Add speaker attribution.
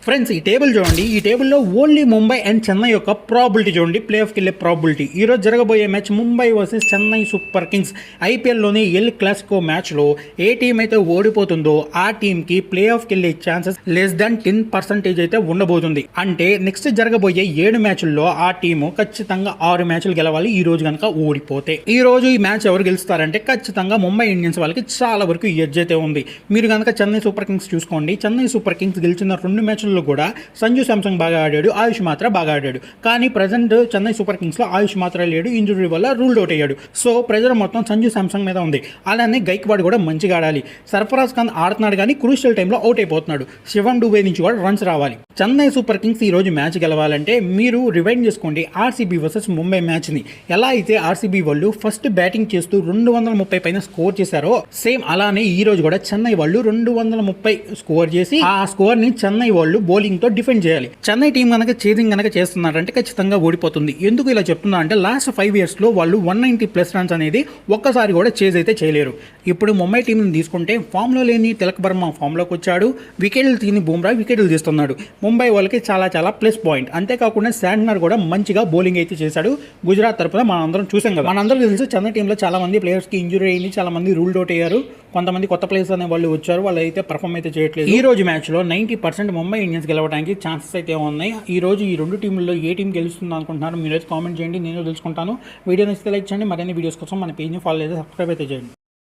Speaker 1: Friends ఈ table చూడండి. ఈ టేబుల్లో ఓన్లీ ముంబై అండ్ చెన్నై యొక్క ప్రాబిలిటీ చూడండి, ప్లే ఆఫ్కి వెళ్ళే ప్రాబిలిటీ. ఈరోజు జరగబోయే match Mumbai versus Chennai super kings. ఐపీఎల్లోని ఎల్ క్లాసికో మ్యాచ్లో ఏ టీం అయితే ఓడిపోతుందో ఆ టీంకి ప్లే ఆఫ్కి వెళ్ళే ఛాన్సెస్ లెస్ దాన్ 10% అయితే ఉండబోతుంది. అంటే నెక్స్ట్ జరగబోయే 7 మ్యాచ్ల్లో ఆ టీము ఖచ్చితంగా 6 మ్యాచ్లు గెలవాలి ఈ రోజు కనుక ఓడిపోతే. ఈ రోజు ఈ మ్యాచ్ ఎవరు గెలుస్తారంటే ఖచ్చితంగా ముంబై ఇండియన్స్ వాళ్ళకి చాలా వరకు ఎడ్జ్ అయితే ఉంది. మీరు కనుక చెన్నై సూపర్ కింగ్స్ చూసుకోండి. చెన్నై సూపర్ కింగ్స్ గెలిచిన 2 మ్యాచ్లు కూడా సంజు శాంసంగ్ బాగా ఆడాడు, ఆయుష్ మాత్ర బాగా ఆడాడు. కానీ ప్రజెంట్ చెన్నై సూపర్ కింగ్స్ లో ఆయుష్ మాత్ర లేడు, ఇంజురీ వల్ల రూల్డ్ అవుట్ అయ్యాడు. సో ప్రెజర్ మొత్తం సంజు శాంసంగ్ మీద ఉంది. అలానే గైక్వాడ్ కూడా మంచిగా ఆడాలి. సర్ఫరాజ్ ఖాన్ ఆడుతున్నాడు కానీ క్రూషియల్ టైంలో అవుట్ అయిపోతున్నాడు. శివన్ డుబే నుంచి కూడా రన్స్ రావాలి. చెన్నై సూపర్ కింగ్స్ ఈ రోజు మ్యాచ్ గెలవాలంటే మీరు రివైండ్ చేసుకోండి ఆర్సీబీ వర్సెస్ ముంబై మ్యాచ్ ని. ఎలా అయితే ఆర్సీబీ వాళ్ళు ఫస్ట్ బ్యాటింగ్ చేస్తూ 230 పైన స్కోర్ చేశారో సేమ్ అలానే ఈ రోజు కూడా చెన్నై వాళ్ళు 230 స్కోర్ చేసి ఆ స్కోర్ ని చెన్నై వాళ్ళు బౌలింగ్ తో డిఫెండ్ చేయాలి. చెన్నై టీం కనుక చేజింగ్ కనుక చేస్తున్నారంటే ఖచ్చితంగా ఓడిపోతుంది. ఎందుకు ఇలా చెప్తున్నా అంటే లాస్ట్ 5 years లో వాళ్ళు 190+ రన్స్ అనేది ఒక్కసారి కూడా చేజ్ అయితే చేయలేరు. ఇప్పుడు ముంబై టీంని తీసుకుంటే ఫామ్ లో లేని తిలక్ వర్మ ఫామ్ లోకి వచ్చాడు, వికెట్లు తీని బుమ్రా వికెట్లు తీస్తున్నాడు. ముంబై వాళ్ళకి చాలా చాలా ప్లస్ పాయింట్. అంతేకాకుండా శాంట్నర్ కూడా మంచిగా బౌలింగ్ అయితే చేశాడు గుజరాత్ తరపున. మనందరం చూసాం కదా, మనందరం తెలుసు చెన్నై టీంలో చాలా మంది ప్లేయర్స్ కి ఇంజురీ అయింది, చాలా మంది రూల్డ్ అవుట్ అయ్యారు, కొంతమంది కొత్త ప్లేయర్స్ అనే వాళ్ళు వచ్చారు, వాళ్ళు అయితే పర్ఫామ్ అయితే చేయట్లేదు. ఈ రోజు మ్యాచ్ లో 90% ముంబై ఇండియన్స్ గెలవడానికి ఛాన్సెస్ అయితే ఉన్నాయి. ఈ రోజు ఈ 2 టీంల్లో ఏ టీం గెలుస్తుంది అనుకుంటున్నారు మీరైతే కామెంట్ చేయండి, నేను తెలుసుకుంటాను. వీడియో నచ్చితే లైక్ చేయండి. మరిన్ని వీడియోస్ కోసం మన పేజ్ని ఫాలో అయితే సబ్స్క్రైబ్ అయితే చేయండి.